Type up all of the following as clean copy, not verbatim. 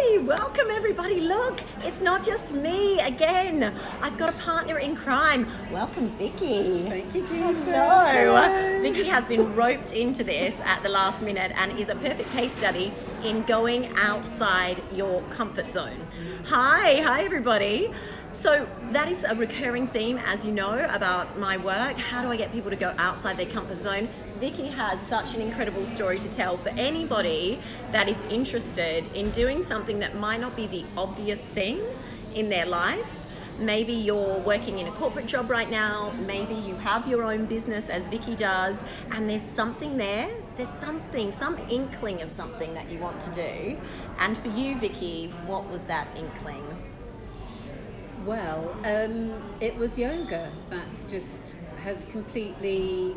Hey, welcome everybody. Look, it's not just me again. I've got a partner in crime. Welcome, Vicky. Thank you, Gitanjali. Hello. Vicky has been roped into this at the last minute and is a perfect case study in going outside your comfort zone. Hi everybody. So that is a recurring theme, as you know, about my work. How do I get people to go outside their comfort zone? Vicky has such an incredible story to tell for anybody that is interested in doing something that might not be the obvious thing in their life. Maybe you're working in a corporate job right now, maybe you have your own business as Vicky does, and there's something there, some inkling of something that you want to do. And for you, Vicky, what was that inkling? Well, it was yoga that just has completely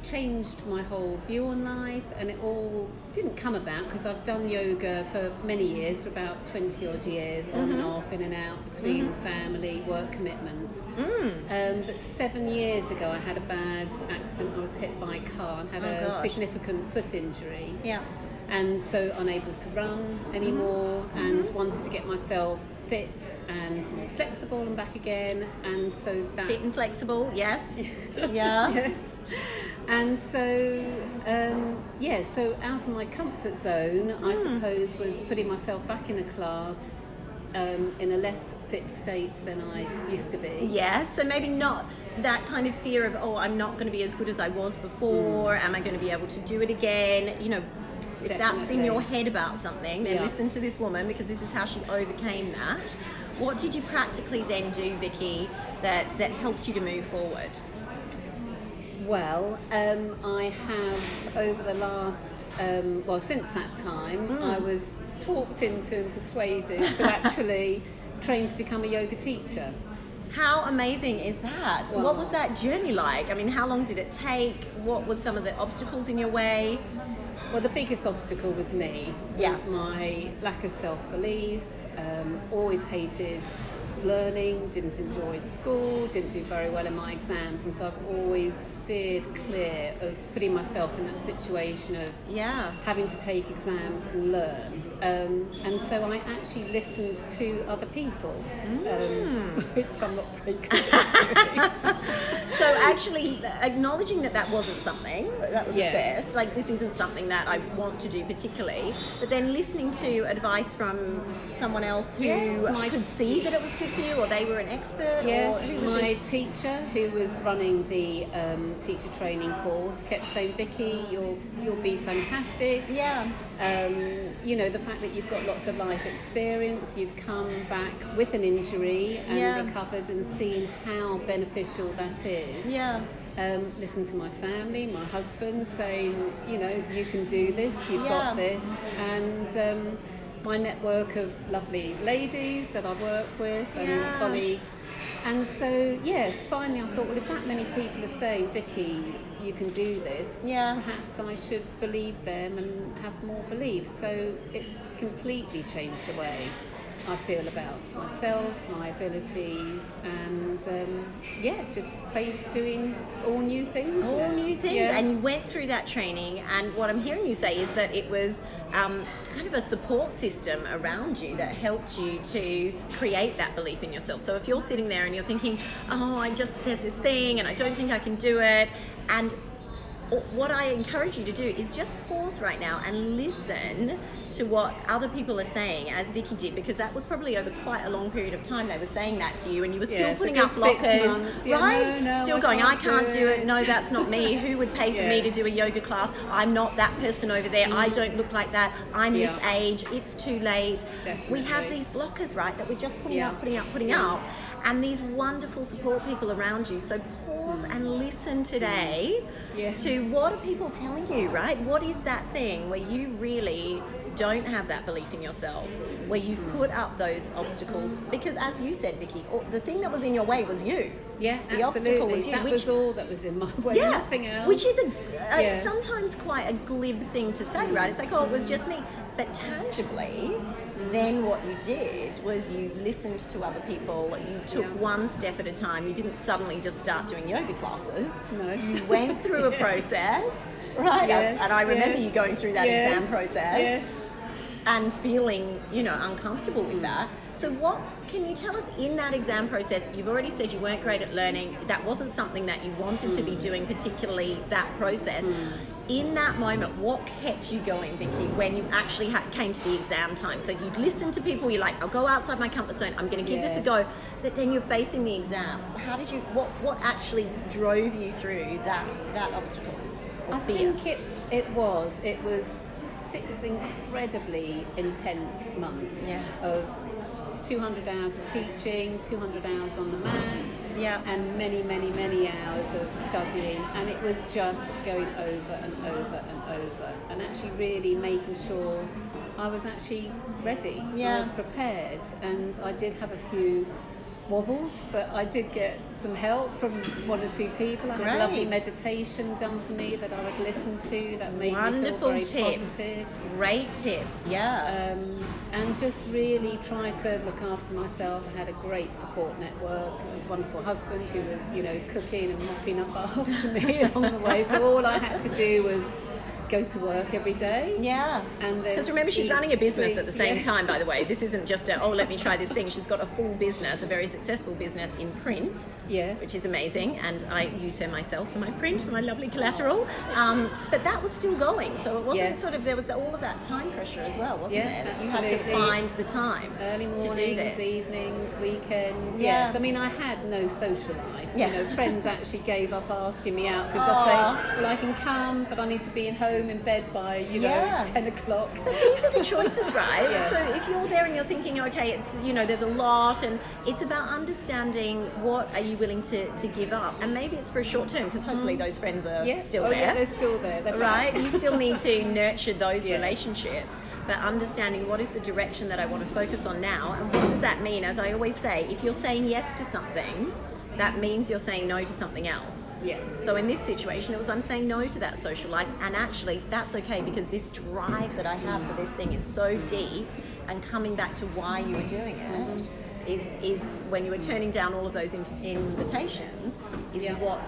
changed my whole view on life, and it all didn't come about because I've done yoga for many years, for about 20 odd years, on and off, in and out, between family, work commitments. But 7 years ago I had a bad accident. I was hit by a car and had a significant foot injury. Yeah. And so unable to run anymore, and wanted to get myself fit and more flexible and back again, and so that fit and flexible, yes. Yeah. Yes. And so so out of my comfort zone, I suppose, was putting myself back in a class in a less fit state than I used to be. Yes, so maybe not that kind of fear of, oh, I'm not going to be as good as I was before, am I going to be able to do it again, you know. If Definitely. That's in your head about something, then listen to this woman, because this is how she overcame that. What did you practically then do, Vicky, that helped you to move forward? Well, I have, over the last, since that time, I was talked into and persuaded to actually train to become a yoga teacher. How amazing is that? Wow. What was that journey like? I mean, how long did it take? What were some of the obstacles in your way? Well, the biggest obstacle was me, was my lack of self-belief, always hated learning, didn't enjoy school, didn't do very well in my exams, and so I've always steered clear of putting myself in that situation of having to take exams and learn. And so I actually listened to other people, which I'm not very good at doing. So actually acknowledging that wasn't something, that was a first, like this isn't something that I want to do particularly, but then listening to advice from someone else who could see that it was good for you, or they were an expert? Yes, or who was my teacher who was running the teacher training course kept saying, Vicky, you'll be fantastic. Yeah. You know, the fact that you've got lots of life experience, you've come back with an injury and recovered, and seen how beneficial that is. Yeah. Listen to my family, my husband saying, you know, you can do this, you've got this, and my network of lovely ladies that I work with and colleagues. And so, yes, finally I thought, well, if that many people are saying, Vicky, you can do this, perhaps I should believe them and have more belief. So it's completely changed the way I feel about myself, my abilities, and just face doing all new things. All new things, and you went through that training, and what I'm hearing you say is that it was kind of a support system around you that helped you to create that belief in yourself. So if you're sitting there and you're thinking, oh, there's this thing and I don't think I can do it, and what I encourage you to do is just pause right now and listen to what other people are saying, as Vicky did, because that was probably over quite a long period of time they were saying that to you, and you were still putting up blockers, right? Still going, I can't do it. No, that's not me. Who would pay for me to do a yoga class? I'm not that person over there. I don't look like that. I'm this age. It's too late. Definitely. We have these blockers, right, that we're just putting up, and these wonderful support people around you. So pause and listen today to what are people telling you, right? What is that thing where you really don't have that belief in yourself, where you put up those obstacles? Because as you said, Vicky, the thing that was in your way was you. Yeah, the absolutely. Obstacle was you. That was all that was in my way, nothing else. Which is sometimes quite a glib thing to say, right? It's like, oh, it was just me. But tangibly, then what you did was you listened to other people, you took one step at a time. You didn't suddenly just start doing yoga classes. No. You went through a process, right? And I remember you going through that exam process. and feeling, you know, uncomfortable with that. So what can you tell us in that exam process? You've already said you weren't great at learning. That wasn't something that you wanted to be doing, particularly that process. In that moment, what kept you going, Vicky, when you actually came to the exam time? So you listened to people, you're like, I'll go outside my comfort zone, I'm going to give this a go. But then you're facing the exam. How did you, what actually drove you through that obstacle or fear? I think it was 6 incredibly intense months of 200 hours of teaching, 200 hours on the mats, and many, many, many hours of studying. And it was just going over and over and over, and actually really making sure I was actually ready. I was prepared, and I did have a few wobbles, but I did get some help from 1 or 2 people. I had a lovely meditation done for me that I would listen to that made me feel very positive. Great tip. And just really try to look after myself. I had a great support network, a wonderful husband who was, you know, cooking and mopping up after me along the way. So all I had to do was go to work every day. And because remember, she's running a business at the same time, by the way. This isn't just a, oh, let me try this thing. She's got a full business, a very successful business in print, which is amazing. And I use her myself for my print, for my lovely collateral. But that was still going. So it wasn't sort of, there was all of that time pressure as well, wasn't there? That you had to find the time. Early mornings, to do this. Evenings, weekends. Yes, I mean, I had no social life. You know, friends actually gave up asking me out because I say, well, I can come, but I need to be home in bed by, you know, 10 o'clock. But these are the choices, right? So if you're there and you're thinking, okay, it's, you know, there's a lot, and it's about understanding what are you willing to give up, and maybe it's for a short term, because hopefully those friends are still there. Yeah, they're still there. They're right? You still need to nurture those relationships, but understanding what is the direction that I want to focus on now, and what does that mean? As I always say, if you're saying yes to something, that means you're saying no to something else. So in this situation, it was I'm saying no to that social life, and actually that's okay, because this drive that I have for this thing is so deep, and coming back to why you were doing it is when you were turning down all of those invitations is what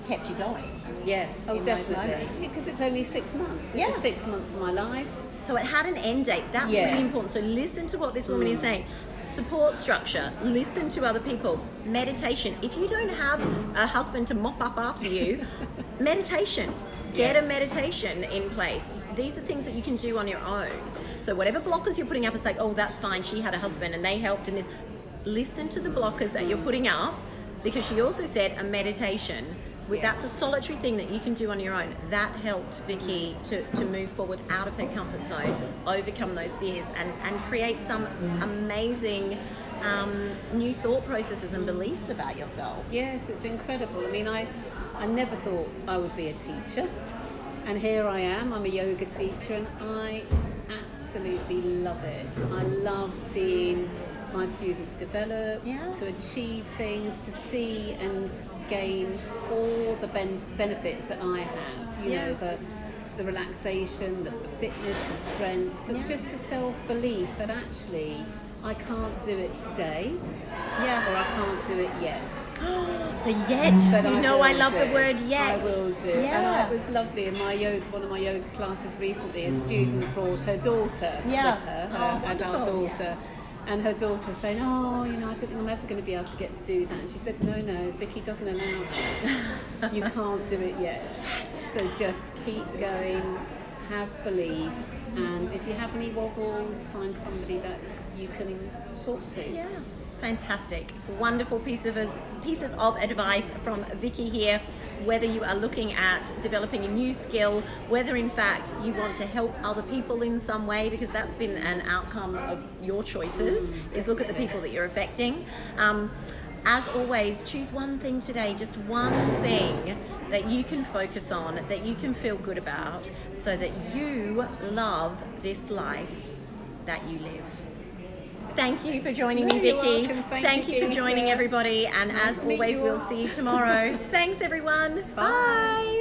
kept you going. Definitely. Because it's only 6 months. It was 6 months of my life. So it had an end date. That's really important. So listen to what this woman is saying. Support structure, listen to other people, meditation. If you don't have a husband to mop up after you, meditation. Get a meditation in place. These are things that you can do on your own. So whatever blockers you're putting up and say, oh, that's fine, she had a husband and they helped in this, listen to the blockers that you're putting up, because she also said a meditation. That's a solitary thing that you can do on your own. That helped Vicky to move forward out of her comfort zone, overcome those fears, and create some amazing new thought processes and beliefs about yourself. Yes, it's incredible. I mean, I never thought I would be a teacher, and here I am. I'm a yoga teacher, and I absolutely love it. I love seeing my students develop, to achieve things, to see and gain all the benefits that I have, you know, the relaxation, the fitness, the strength, but just the self-belief that actually I can't do it today, or I can't do it yet. The yet, but you know, I love the word yet. I will do. And it was lovely in my one of my yoga classes recently, a student brought her daughter with her, her adult daughter. And her daughter was saying, oh, you know, I don't think I'm ever going to be able to get to do that. And she said, no, Vicky doesn't allow that. You can't do it yet. So just keep going, have belief, and if you have any wobbles, find somebody that you can talk to. Fantastic. Wonderful pieces of advice from Vicky here. Whether you are looking at developing a new skill, whether in fact you want to help other people in some way, because that's been an outcome of your choices, is look at the people that you're affecting. As always, choose one thing today, just one thing that you can focus on, that you can feel good about, so that you love this life that you live. Thank you for joining me, Vicky. Thank you for joining everybody, and as always, we'll see you tomorrow. Thanks, everyone. Bye.